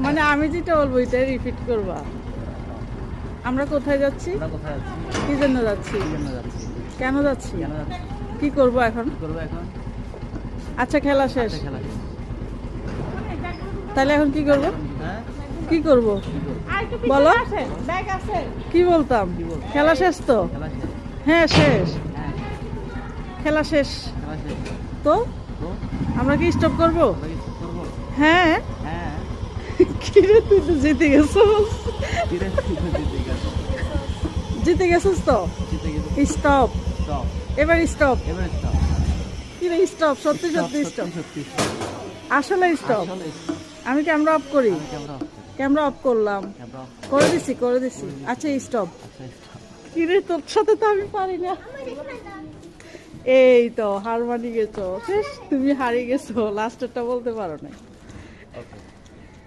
মানে আমি যেটা বলবো এটাই রিপিট করবা। আমরা কোথায় যাচ্ছি? আমরা কোথায় যাচ্ছি? কি জন্য যাচ্ছি? কি জন্য যাচ্ছি? কেন যাচ্ছি? কেন যাচ্ছি? কি করব এখন? কি করবো এখন? আচ্ছা খেলা শেষ। আচ্ছা, খেলা শেষ। তাহলে এখন কি করব? হ্যাঁ? কি করব বলো। ব্যাগ আছে। কি বলতাম? কি বলবো? খেলা শেষ তো? খেলা শেষ। হ্যাঁ শেষ। হ্যাঁ, খেলা শেষ খেলা শেষ। তো তো আমরা কি স্টপ করব? আমরা কি করবো? হ্যাঁ। হ্যাঁ। কি রে তুই তো জিতে গেছিস। জিতে গেছে। জিতে গেছিস তো? জিতে গেছে। স্টপ। স্টপ। এবার স্টপ। এবার স্টপ। কি রে স্টপ? সত্যি সত্যি স্টপ। সত্যি আসলে স্টপ। আসলে আমি ক্যামেরা অফ করি। আমি ক্যামেরা অফ করি। ক্যামেরা অফ করলাম। ক্যামেরা অফ করি। করে দিছি। আচ্ছা স্টপ। আচ্ছা, স্টপ। কি রে তোর সাথে তো আমি পারি না। এই তো হার মানি গেছো শেষ। তুমি হারিয়ে গেছো, লাস্টেরটা বলতে পারো না।